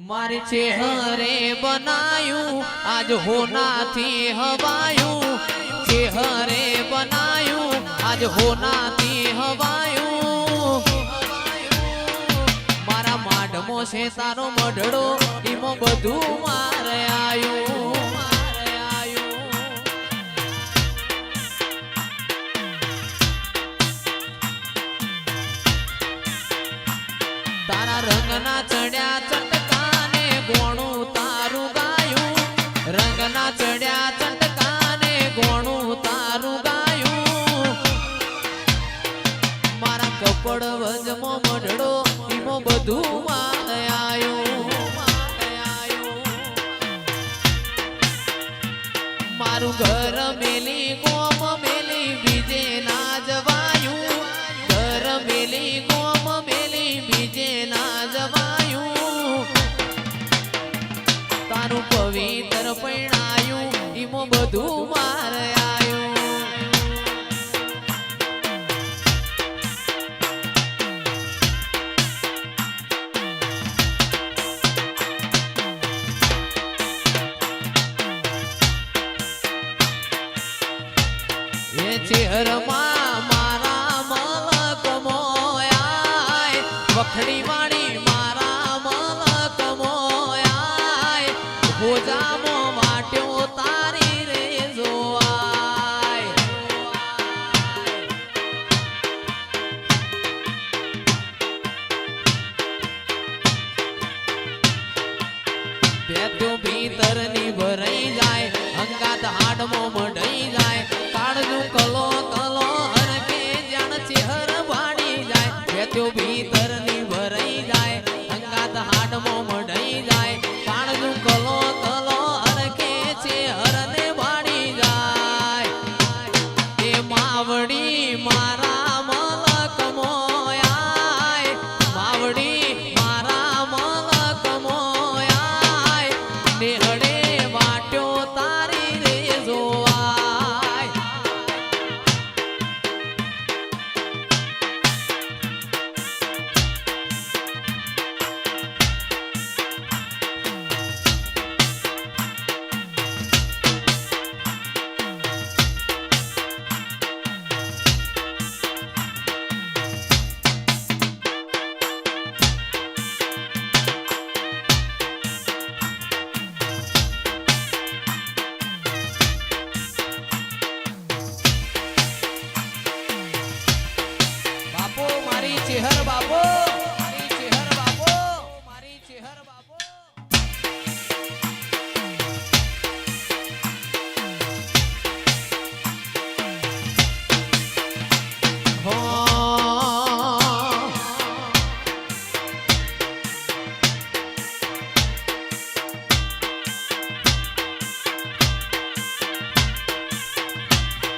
मारे चेहरे बनायूं आज होना थी हवायूं चेहरे बनायूं आज होना थी हवायूं मारा माडमो से तारो मडड़ो इमो बधु मारे आयूं तारा रंगना चढ़्या चटकाने गोणू तारू गायूं रंगना चढ़्या चटकाने गोणू तारू गायूं मारा कपड़ वजमो मडड़ो इमो बधु मारे आयूं मारू घर मेली गोम मेली बीजे ना जवायूं घर मेली गोम मेली बीजे ना जवायूं तारू पवित्र पैणायूं इमो बधु मारे आयूं ये चेहरमा मारा मलक मोयाय वखड़ी वाणी मारा मलक मोयाय भोजामो वाट्यो तारी रे जोआय बेत्यो भीतर नी भराई जाय अंगात हाडमो मढाई जाय काळजू कलो कलो हरके जाण चेहर वाडी जाय बेत्यो भीतर नी भराई जाय अंगात हाडमो मढाई जाय काळजू कलो कलो हरके चेहर ने वाडी जाय ए मावडी मारा मलक मोयाय मावडी मारा मलक मोयाय नेहडे वाट्यो तारी रे जोआय बापू मारी चेहर बापू मारी चेहर बापू मारी चेहर बापू हो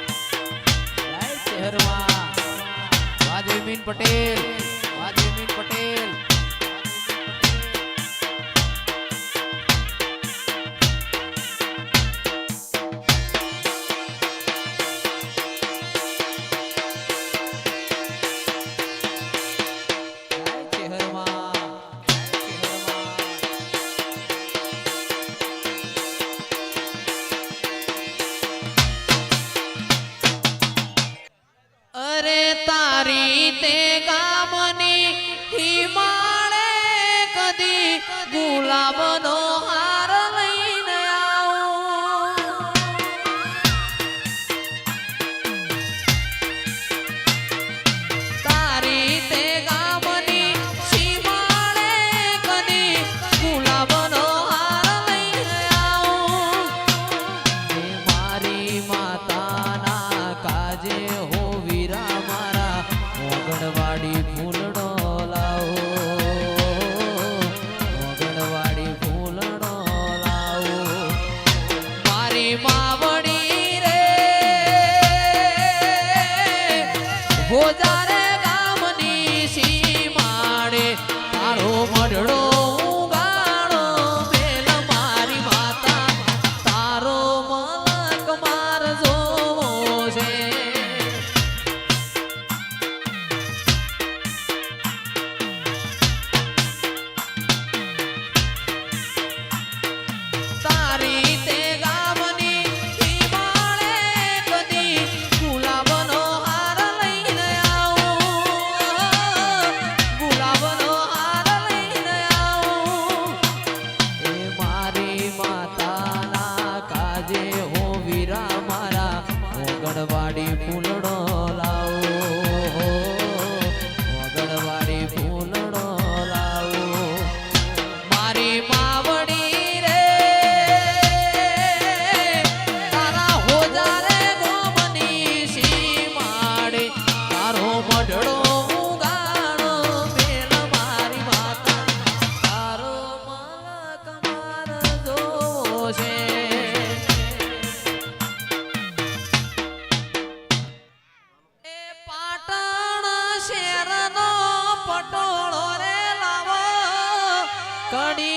जय चेहरवा वाजमीन पटेल वाजमीन पटेल जय चेहरवा अरे तारी ते गामनी हिमाळे कदी गुलाबनो हार लईने आऊं तारी ते गामनी हिमाळे कदी गुलाबनो हार लईने आऊं हे मारी माताना काजे हो वीरा मारा मोगणवाड़ी फूलड़ो लाओ मोगणवाड़ी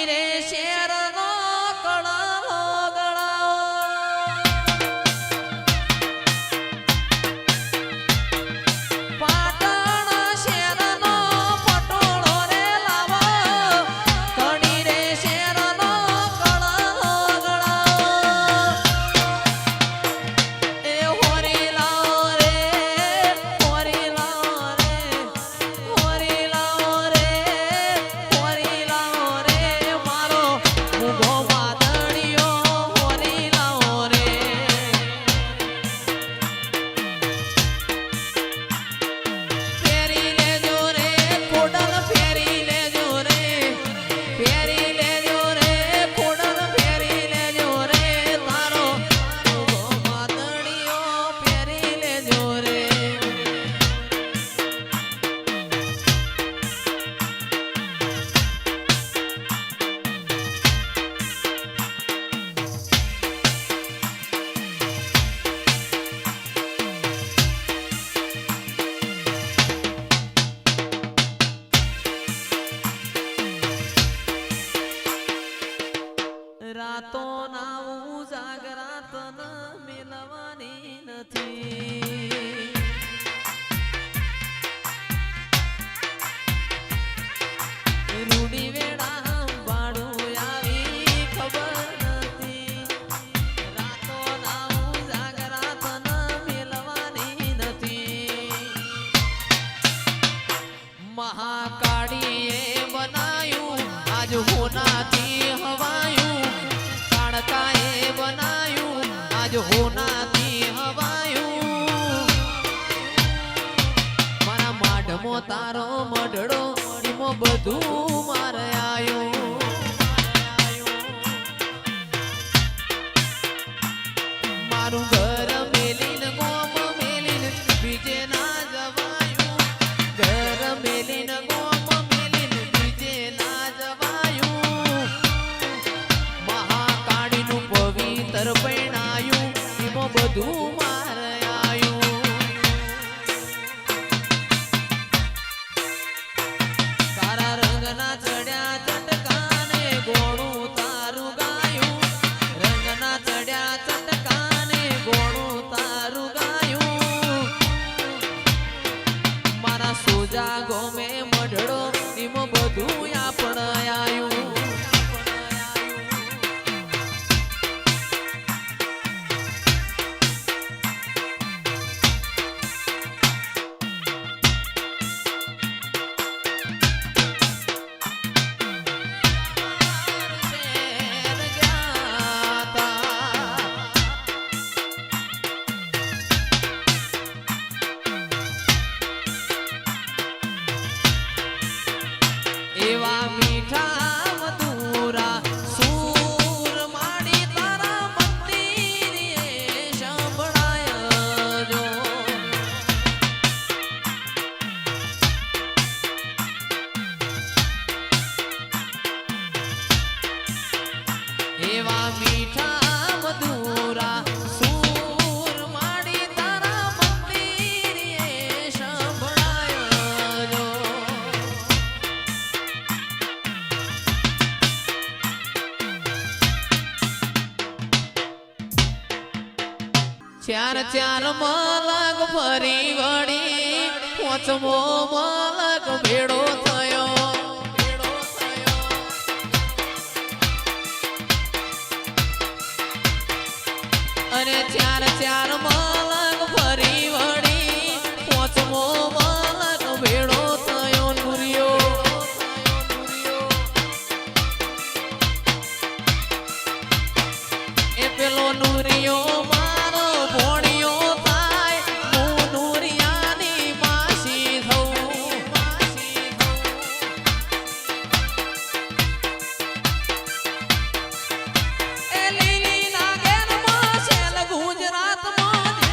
રે શેરનો કળાવો ગળાવો પાટણ શેરનો પટોળો રે લાવો કડી રે શેરનો કળાવો ગળાવો એ હોરી લાવો રે હોરી લાવો રે હોરી લાવો રે હોરી લાવો રે મારો મૂગો વાદળિયો હોરી લાવો રે ફેરી લેજો રે ખોડલ ફેરી લેજો રે ફેરી લેજો રે ખોડલ ફેરી લેજો રે તારો મૂગો વાદળિયો ફેરી લેજો રે રાતો ના ઉજાગરાત ન મિલવાની નથી રૂડી વેળા ભાડું આવી ખબર નથી રાતો ના ઉજાગરાત ન મિલવાની નથી મહાકાળીએ બનાયું આજ હોનાથી હવાયું કાળકાએ બનાયું આજ હોનાથી હવાયું મારા માઢમો તારો મઢડો એમો બધું મારે આયું મારું ઘર મેલીને ગોમ મેલીને બીજે ના જવાયું ઘર મેલીને ગોમ મેલીને બીજે ના જવાયું મહાકાળીનું પવિત્ર પૈણાયું એમાં બધું મારે આયું તારા રંગના ચડ્યા ચટકાને ગોળું તારું ગાયું રંગના ચડ્યા ચટકાને ગોળું તારું ગાયું મારા સોજા ગોમે મઢડો એમાં બધું આપણ આયું એવા મીઠા મધુરા સૂર માડી તારા મંદિરે સંભળાય જો એવા મીઠા મધુરા સૂર માડી તારા મંદિરે સંભળાય જો ચાર ચાર મલક ફરી વળી પોચમો મલક ભેડો થયો અને ચાર ચાર મલક ફરી વળી પોચમો મલક ભેડો થયો નુરિયો એ પેલો નુરિયો મારો ભોણિયો થાય હું નુરિયાની માસી થઉં એ લીલી નાગેરમાં છેલ ગુજરાતમાં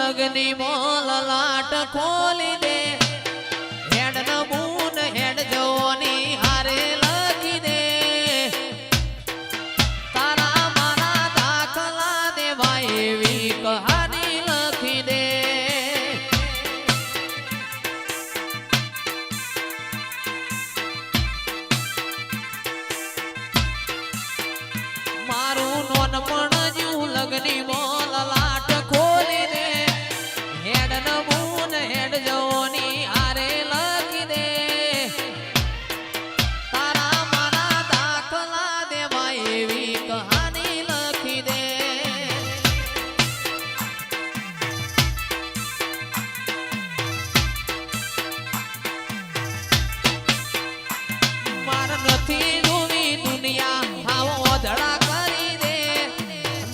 લગની મોલ લાટ ખોલી દે હેડ નમૂન હેડ જવાની હારે લખી દે તારા મારા દાખલા દેવાય એવી કહાની લખી દે મારું નોનપણ જેવું લગની મોલ લાટ ખોલી દે હેડ નમૂન હેડ જવાની હારે લખી દે તારા મારા દાખલા દેવાય એવી કહાની લખી દે માર નથી જોવી દુનિયા આવો ઓધડા કરી દે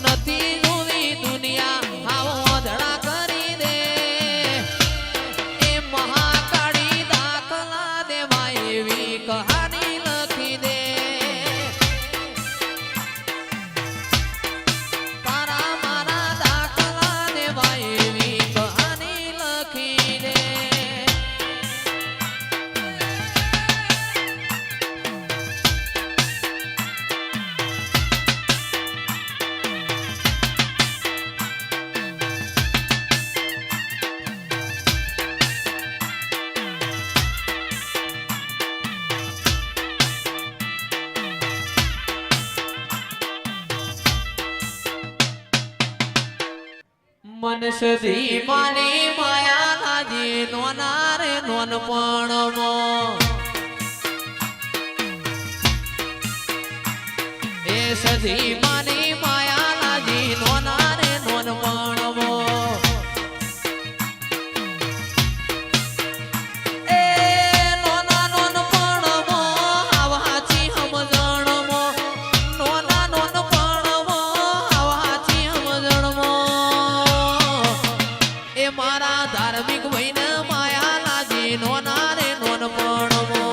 નથી જોવી દુનિયા આવો ઓધડા કરી દે એ મહાકાળી દાખલા દેવાય એવી કહાની લખી દે તારા મારા દાખલા દેવાય એવી કહાની લખી દે મન સધી માની માયા લાજી નોના રે નોનપણમો એ સધી માની માયા લાજી નોના રે નોનપણમો એ નોના નોનપણમો આવાચી સમજણમો નોના નોનપણમો આવાચી સમજણમો એ મારા ધાર્મિક વૈન માયા લાજી નોના રે નોનપણમો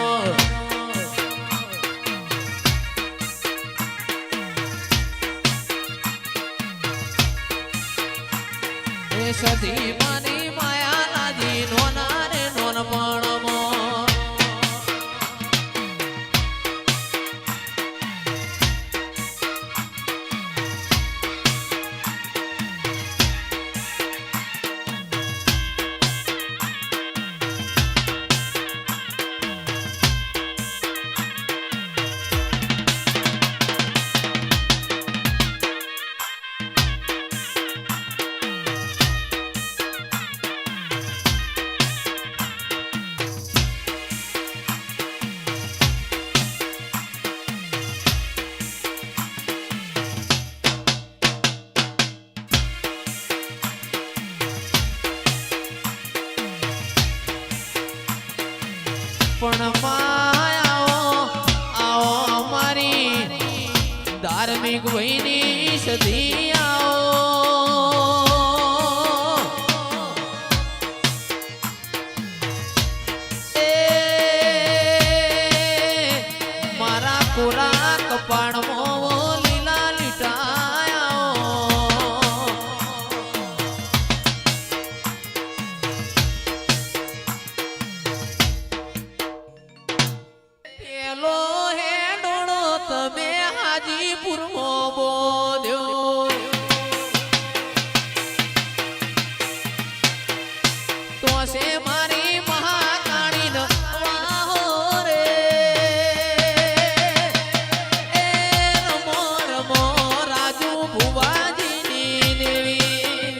એ સધી માની માયા લાજી નોના રે નોનપણમો પણ માયાઓ આવો અમારી ધાર્મિક વહીની સધી આવો એ મારા કોરા કપાળમાં લીલા લીટાયા પેલો હેડોળો તમે હાજીપુરમાં બોલ્યો તો છે મારી મહાકાળી વાહો રે એ રમો રમો રાજુ ભુવાજીની દેવી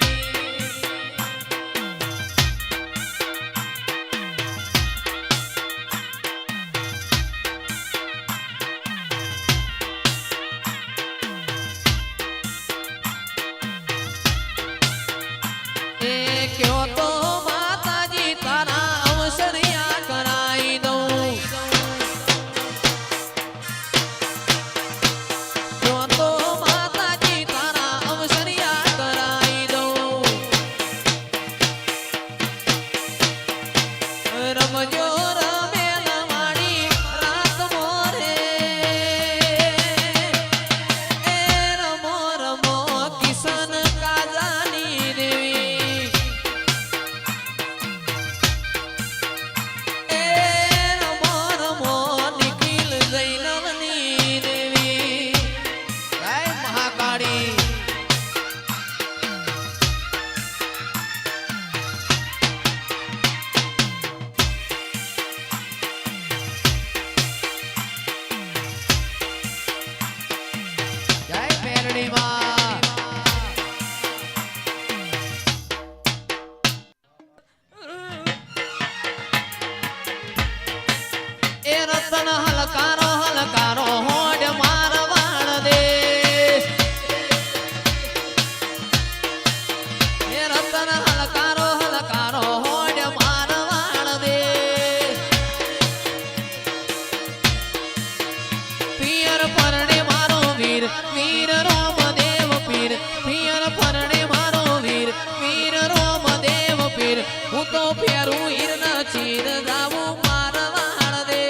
પિયર પરણે મારો વીર વીર રોમદેવ પીર પિયર પરણે મારો વીર વીર રોમદેવ પીર હું તો ફેરું હીરના ચીર જાવું મારવાડ દે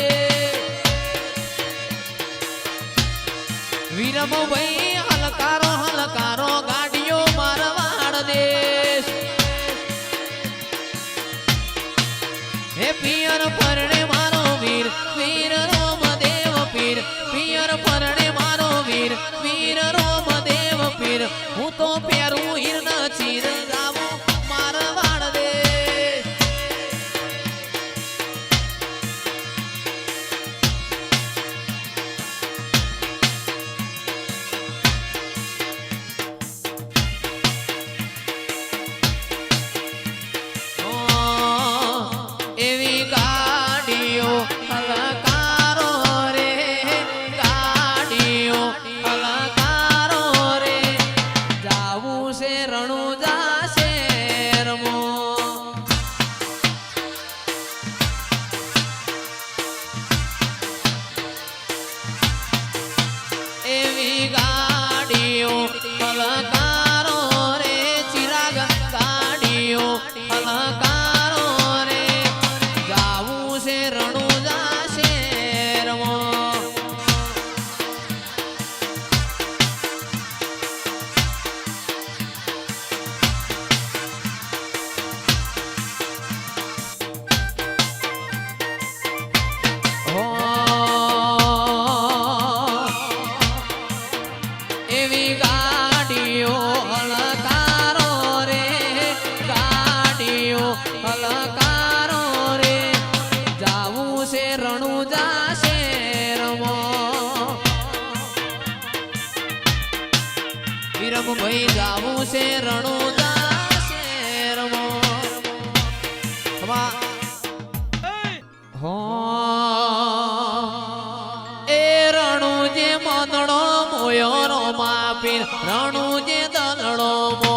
વીરમ ભાઈ હલકારો હલકારો ગાડીઓ મારવાડ દેશ હે પિયર પરણે મારો વીર વીર રોમદેવ પીર પિયર પરણે મારો વીર વીર રોમદેવ પીર હું તો પહેરું હીરના ચીર જાવું મારવાડ દે એવી ગાડીઓ હલકારો રે ગાડીઓ હલકારો રે જાવું છે રણુજા શેરમો એવી ગાડીઓ હલકારો રે ચિરાગ ગાડીઓ હલકારો રે જાવું છે રણુજા શેરમાં એવી ગાડીઓ હલકારો રે ગાડીઓ હલકારો રે જાવું છે રણુજા શેરમાં વિરમ ભાઈ જાવું છે રણુજા શેરમાં એ રણુ જે મદડો મોયો રો માપીર રણુ જે દલડો મો